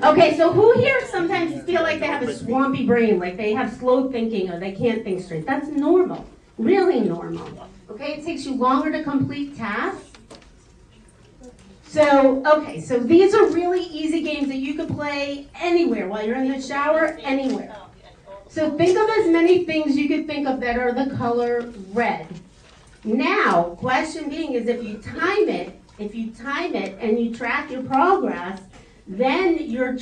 Okay, so who here sometimes feel like they have a swampy brain, like they have slow thinking or they can't think straight? That's normal, really normal. Okay, it takes you longer to complete tasks. So, okay, so these are really easy games that you can play anywhere, while you're in the shower, anywhere. So think of as many things you could think of that are the color red. Now, question being is if you time it and you track your progress, then you're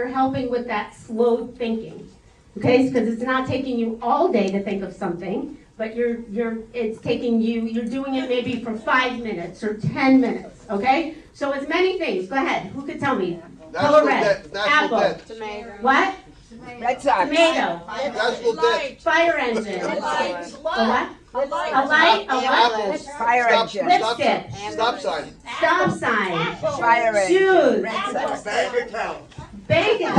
helping with that slow thinking. Okay, because it's not taking you all day to think of something, but it's taking you're doing it maybe for 5 minutes or 10 minutes. Okay, so it's many things. Go ahead. Who could tell me? Color red. Apple. Tomato. What? Red Sox. Tomato. National Debt. Fire engine. A what? A light. A what? Fire engine. Lipstick. Stop sign. Stop sign. Fire engine. Shoes. Bank account. Bank Thank you.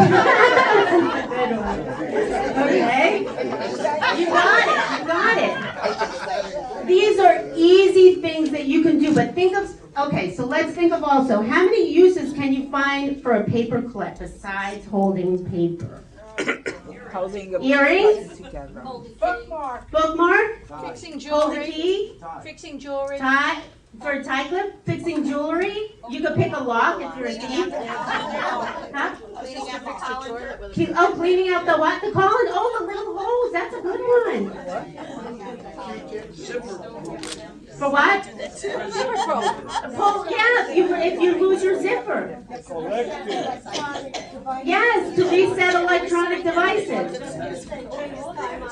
Okay. You got it. These are easy things that you can do, but think of, okay, so let's think of also, how many uses can you find for a paper clip besides holding paper? Holding a Earrings? together. Bookmark? Fixing Hold a jewelry. key? Fixing jewelry. Tie? For a tie clip? Fixing jewelry? You could pick a lock if you're a thief. Huh? Cleaning out the toilet with Cleaning out the what? The collar? Oh, the little holes. That's a good one. For what? Pull, yeah, if you lose your zipper. Yes, to reset electronic devices.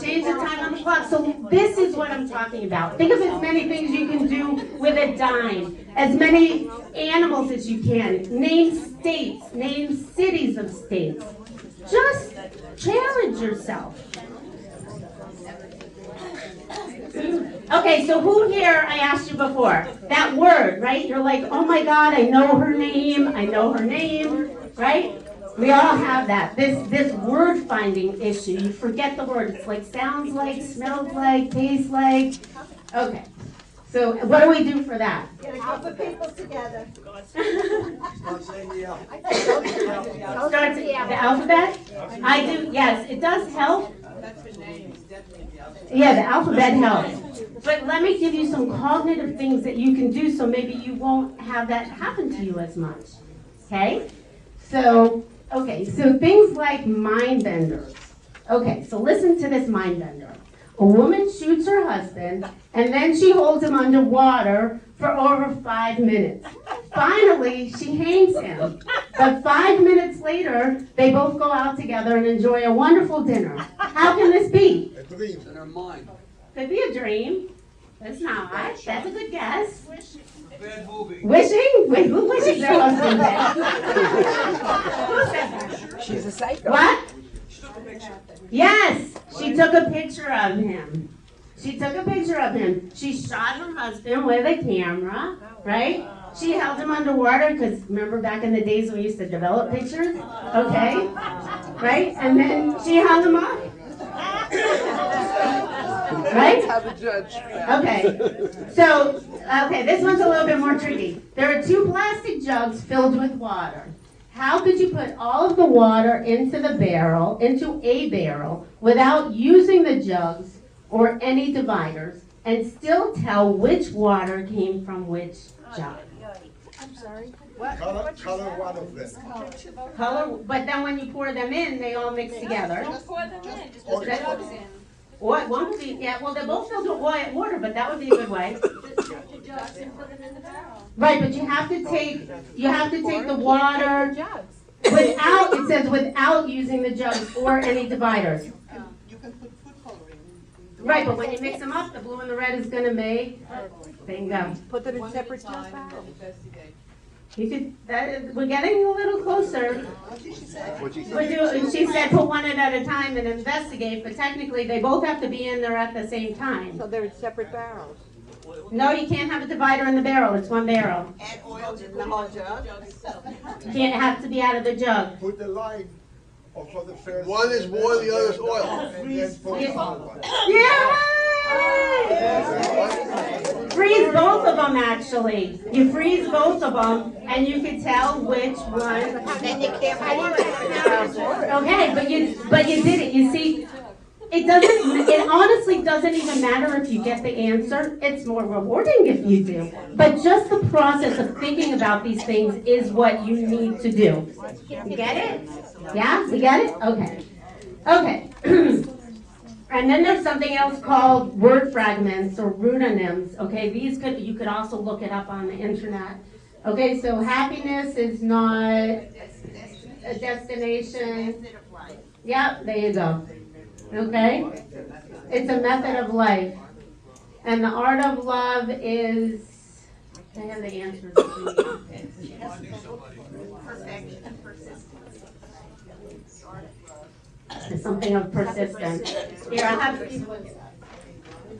Change the time on the clock. So this is what I'm talking about. Think of as many things you can do with a dime. As many animals as you can. Name states. Name cities of states. Just challenge yourself. Okay, so who here, I asked you before, that word, right? You're like, oh my God, I know her name, right? We all have that. This word finding issue, you forget the word. It's like sounds like, smells like, tastes like. Okay, so what do we do for that? Get a group of people together. Start the alphabet? I do, yes, it does help. Yeah, the alphabet helps. But let me give you some cognitive things that you can do so maybe you won't have that happen to you as much. Okay? So things like mind benders. Okay, so listen to this mind bender. A woman shoots her husband and then she holds him underwater for over 5 minutes. Finally, she hangs him. But 5 minutes later, they both go out together and enjoy a wonderful dinner. How can this be? A dream. in her mind. Could be a dream. It's not. That's a good guess. Bad movie. Wishing? Wait, who wishes their husband dead? Who said that? She's a psycho. What? Yes, she took a picture of him. She shot her husband with a camera, right? She held him underwater because remember back in the days when we used to develop pictures? Okay, right? And then she hung him up. Right? Have a judge. Okay, so, this one's a little bit more tricky. There are 2 plastic jugs filled with water. How could you put all of the water into a barrel, without using the jugs or any dividers, and still tell which water came from which jug? Color one of them. Color, but then when you pour them in, they all mix together. pour them in, just put the jugs in. What, one would be, yeah, well, they're both filled with water, but that would be a good way. The jugs and put them in the barrel. Right, but you have to take the water without, it says without using the jugs or any dividers. You can put food coloring. Right, but when you mix them up, the blue and the red is gonna make, bingo. Put them in separate jugs. You could, we're getting a little closer. She said put one at a time and investigate, but technically they both have to be in there at the same time. So they're in separate barrels. No, you can't have a divider in the barrel, it's one barrel. Add oil in the whole jug. You can't have to be out of the jug. Put the line for the first. One is water, the other is oil. And then put the other one. Yeah! Freeze both of them actually. You freeze both of them and you can tell which one. Then you can't pour it. Okay, but you did it. You see, it honestly doesn't even matter if you get the answer. It's more rewarding if you do. But just the process of thinking about these things is what you need to do. You get it? Yeah? You get it? Okay. And then there's something else called word fragments or rudonyms. Okay, you could also look it up on the internet. Okay, so happiness is not a destination. Yep, there you go. Okay, it's a method of life, and the art of love is. I have the answers. It's something of persistence. Here, I have.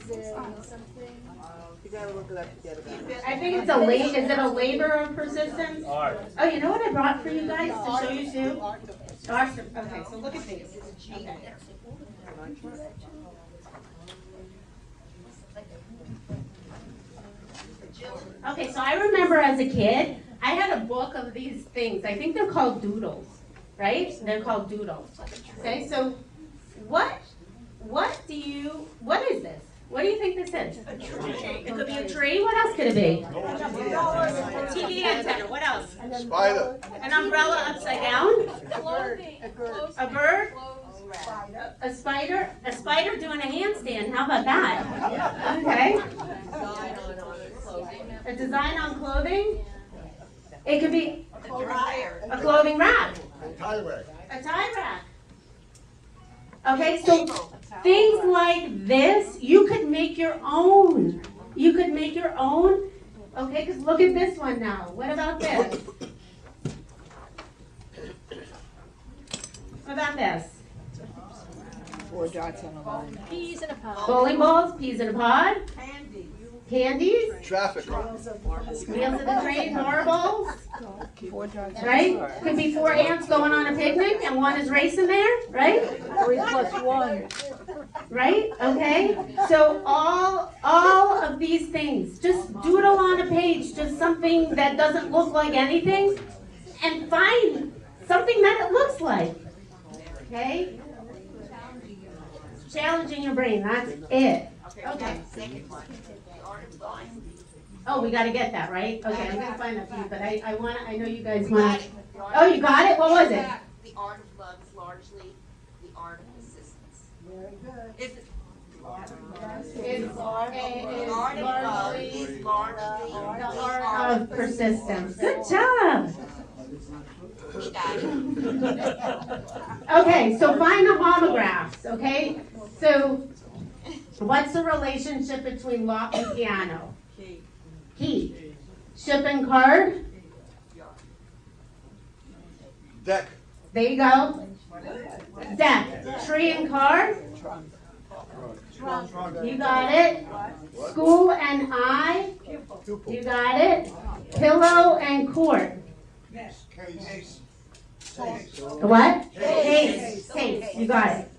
You gotta look it up together. I think it's is it a labor of persistence? Art. Oh, you know what I brought for you guys to show you too? Art. Okay, so look at these. Okay. Okay, so I remember as a kid, I had a book of these things. I think they're called doodles, right? They're called doodles. Okay, so what is this? What do you think this is? A tree. It could be a tree. What else could it be? A TV antenna. What else? Spider. An umbrella upside down? Clothing. A bird? Clothes. A spider? A spider doing a handstand. How about that? Okay. A design on clothing? It could be a clothing rack. Tie rack. A tie rack. Okay, so things like this, you could make your own. You could make your own. Okay, because look at this one now. What about this? What about this? 4 dots on a line. Peas in a pod. Bowling balls, peas in a pod, candies, Traffic. wheels of the train, marbles, 4 dots. right? Could be 4 ants going on a picnic and one is racing there, right? 3 plus 1. Right? Okay. So all of these things, just doodle on a page, just something that doesn't look like anything, and find something that it looks like. Okay? Challenging your brain, that's it. Okay. Second one, the art of life. Oh, we gotta get that, right? Okay, I'm gonna find that for you, but I know you guys want. Oh, you got it? What was it? The art of love is largely the art of persistence. Very good. Is it? It's Art of love is largely the art of persistence. Good job. We got it. Okay, so find the homographs, okay? So, what's the relationship between lock and piano? Key. Ship and card? Deck. There you go. Deck. Tree and car? You got it. School and I? You got it. Pillow and court? Case. What? Case. Case. You got it.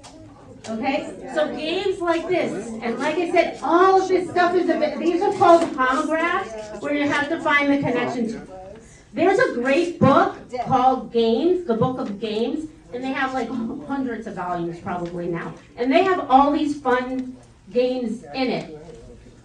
Okay? So games like this, and like I said, all of this stuff these are called homographs, where you have to find the connections. There's a great book called Games, the Book of Games, and they have like hundreds of volumes probably now. And they have all these fun games in it.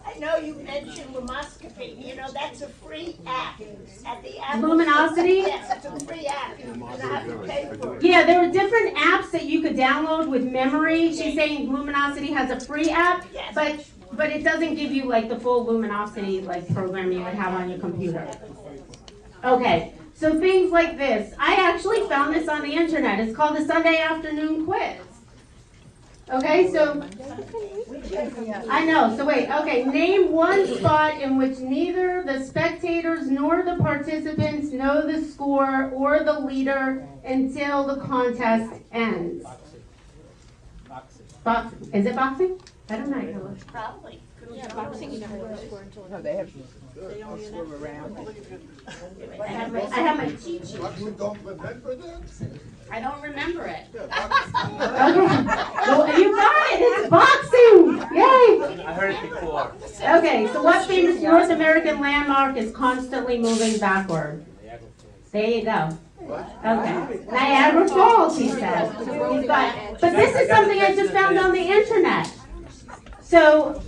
I know you mentioned Lumoscopy, you know, that's a free app at the Apple. Luminosity? Yes, it's a free app, you don't have to pay for it. Yeah, there are different apps that you could download with memory. She's saying Luminosity has a free app, Yes. but it doesn't give you like the full Luminosity like program you would have on your computer. Okay, so things like this. I actually found this on the internet. It's called the Sunday Afternoon Quiz. Okay, so I know. So wait. Okay, name one spot in which neither the spectators nor the participants know the score or the leader until the contest ends. Boxing. Is it boxing? I don't know. Probably. Boxing, you never know the score until. No, they swim around. I have my cheat sheet. You don't remember that? I don't remember it. Okay. Well, you got it. It's boxing. Yay. I heard it before. Okay, so what famous North American landmark is constantly moving backward? There you go. Okay. Niagara Falls, he said. He's got it. But this is something I just found on the internet. So,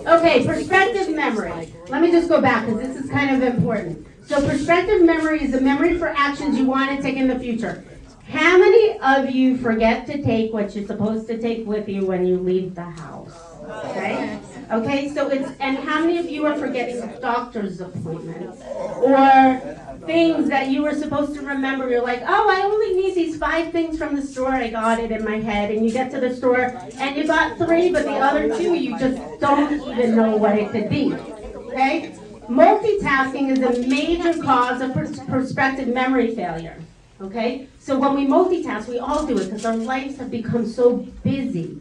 okay, perspective memory. Let me just go back because this is kind of important. So perspective memory is a memory for actions you want to take in the future. How many of you forget to take what you're supposed to take with you when you leave the house? Okay? Okay, so and how many of you are forgetting doctor's appointments? Or things that you were supposed to remember, you're like, oh, I only need these 5 things from the store, I got it in my head, and you get to the store, and you got 3, but the other 2, you just don't even know what it could be, okay? Multitasking is a major cause of perspective memory failure. Okay? So when we multitask, we all do it because our lives have become so busy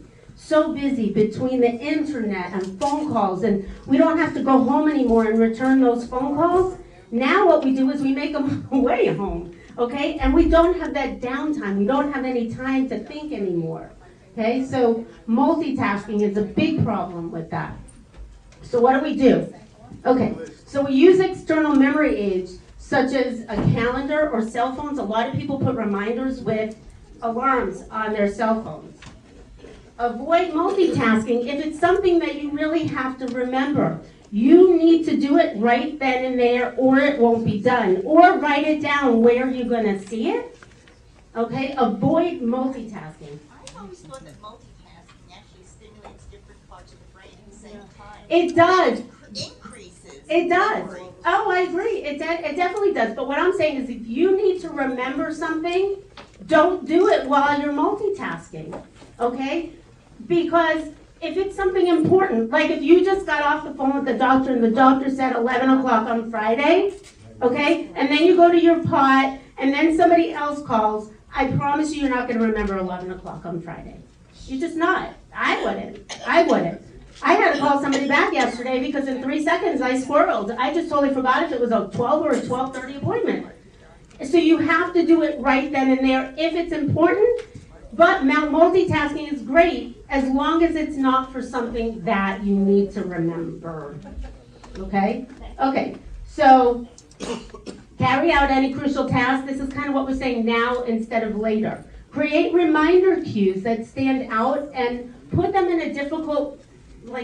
between the internet and phone calls, and we don't have to go home anymore and return those phone calls. Now what we do is we make them way home, okay? And we don't have that downtime. We don't have any time to think anymore, okay? So multitasking is a big problem with that. So what do? Okay, so we use external memory aids such as a calendar or cell phones. A lot of people put reminders with alarms on their cell phones. Avoid multitasking if it's something that you really have to remember. You need to do it right then and there or it won't be done. Or write it down where you're going to see it. Okay, avoid multitasking. I always thought that multitasking actually stimulates different parts of the brain at the same time. It does. Increases. It does. Oh, I agree. It definitely does. But what I'm saying is if you need to remember something, don't do it while you're multitasking. Okay? Because if it's something important, like if you just got off the phone with the doctor and the doctor said 11 o'clock on Friday, okay? And then you go to your pot and then somebody else calls, I promise you you're not going to remember 11 o'clock on Friday. You're just not. I wouldn't. I had to call somebody back yesterday because in 3 seconds I squirreled. I just totally forgot if it was a 12 or a 12:30 appointment. So you have to do it right then and there if it's important, but multitasking is great as long as it's not for something that you need to remember. Okay? Okay, so carry out any crucial task. This is kind of what we're saying now instead of later. Create reminder cues that stand out and put them in a difficult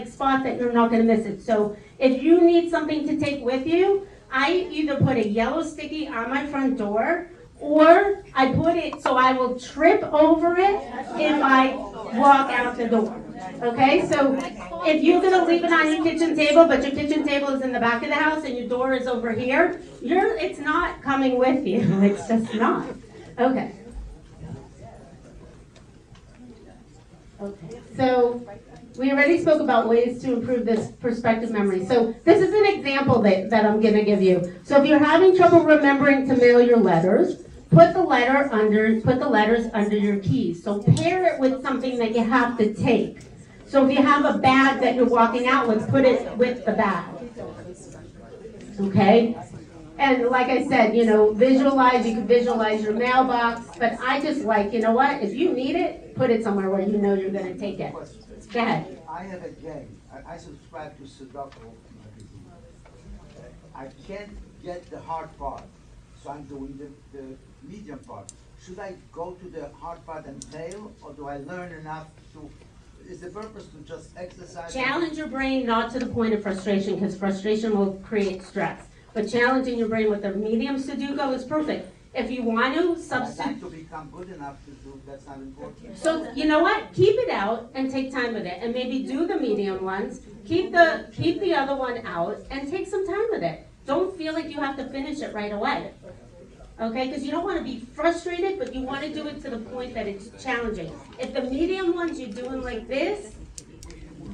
spot that you're not going to miss it. So if you need something to take with you, I either put a yellow sticky on my front door or I put it so I will trip over it if I walk out the door. Okay, so if you're going to leave it on your kitchen table, but your kitchen table is in the back of the house and your door is over here, it's not coming with you. It's just not. Okay. Okay, so we already spoke about ways to improve this perspective memory. So this is an example that I'm going to give you. So if you're having trouble remembering to mail your letters, put the letters under your keys. So pair it with something that you have to take. So if you have a bag that you're walking out with, put it with the bag. Okay? And like I said, you can visualize your mailbox, but I just you know what? If you need it, put it somewhere where you know you're going to take it. Go ahead. I have a game. I subscribe to Sudoku magazine. I can't get the hard part, so I'm doing the medium part. Should I go to the hard part and fail, or do I learn enough to? Is the purpose to just exercise? Challenge your brain not to the point of frustration, because frustration will create stress. But challenging your brain with the medium Sudoku is perfect. If you want to substitute. I'd like to become good enough to do. That's not important. So you know what? Keep it out and take time with it, and maybe do the medium ones. Keep the other one out and take some time with it. Don't feel like you have to finish it right away. Okay? Because you don't want to be frustrated, but you want to do it to the point that it's challenging. If the medium ones you're doing like this,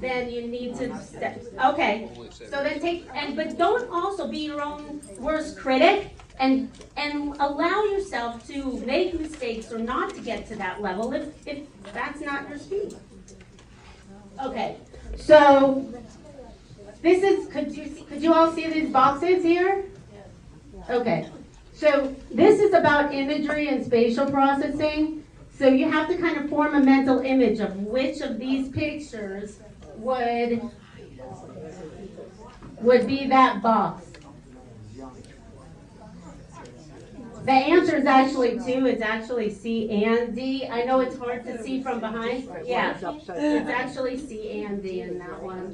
then you need to step. Okay. So then but don't also be your own worst critic. And allow yourself to make mistakes or not to get to that level if that's not your speed. Okay, so this is, could you all see these boxes here? Okay, so this is about imagery and spatial processing. So you have to kind of form a mental image of which of these pictures would be that box. The answer is actually 2. It's actually C and D. I know it's hard to see from behind. Yeah, it's actually C and D in that one.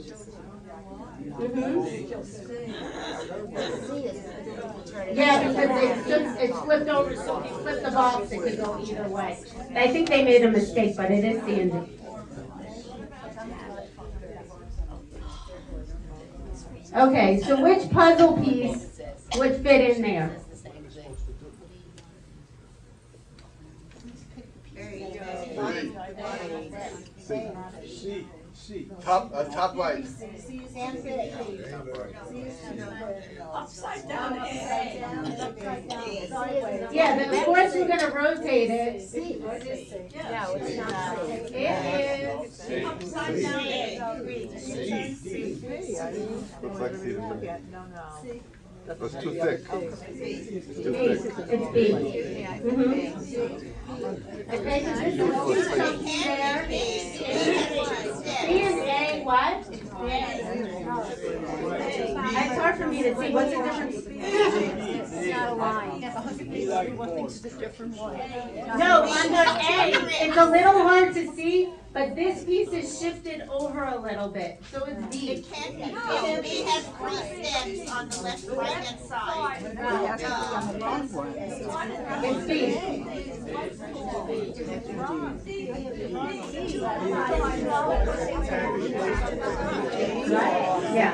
Yeah, because it's flipped over, so if you flip the box, it could go either way. I think they made a mistake, but it is C and D. Okay, so which puzzle piece would fit in there? Top right. Upside down A. Upside down, sideways. Yeah, but of course we're gonna rotate it. What is C? Yeah, it's not. It is. Upside down A. Looks like C. No. That's too thick. It's B. Okay, so this is something there. B and A, what? It's hard for me to see. What's the difference? It's not a line. No, under A, it's a little hard to see, but this piece is shifted over a little bit, so it's B. It can't be, B has 3 steps on the left, right hand side. It's B. Yeah.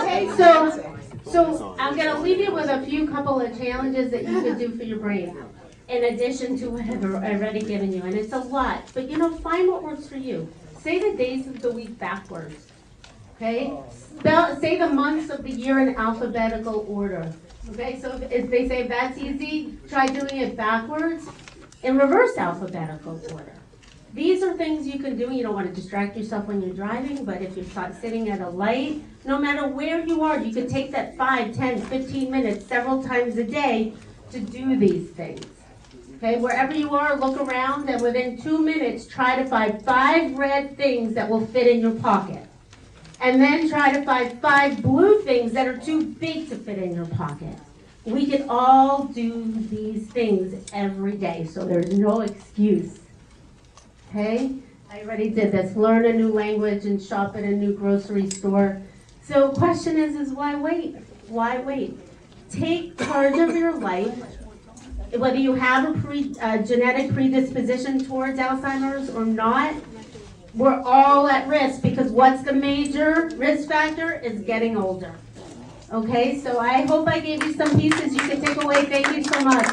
Okay, so I'm gonna leave you with a few couple of challenges that you could do for your brain, in addition to what I've already given you, and it's a lot, but find what works for you. Say the days of the week backwards, okay? Say the months of the year in alphabetical order, okay? So if they say that's easy, try doing it backwards in reverse alphabetical order. These are things you can do. You don't want to distract yourself when you're driving, but if you're sitting at a light, no matter where you are, you can take that 5, 10, 15 minutes several times a day to do these things. Okay, wherever you are, look around, and within 2 minutes, try to find 5 red things that will fit in your pocket. And then try to find 5 blue things that are too big to fit in your pocket. We can all do these things every day, so there's no excuse. Okay, I already did this. Learn a new language and shop at a new grocery store. So question is why wait? Why wait? Take charge of your life. Whether you have a genetic predisposition towards Alzheimer's or not, we're all at risk, because what's the major risk factor is getting older. Okay, so I hope I gave you some pieces you can take away. Thank you so much.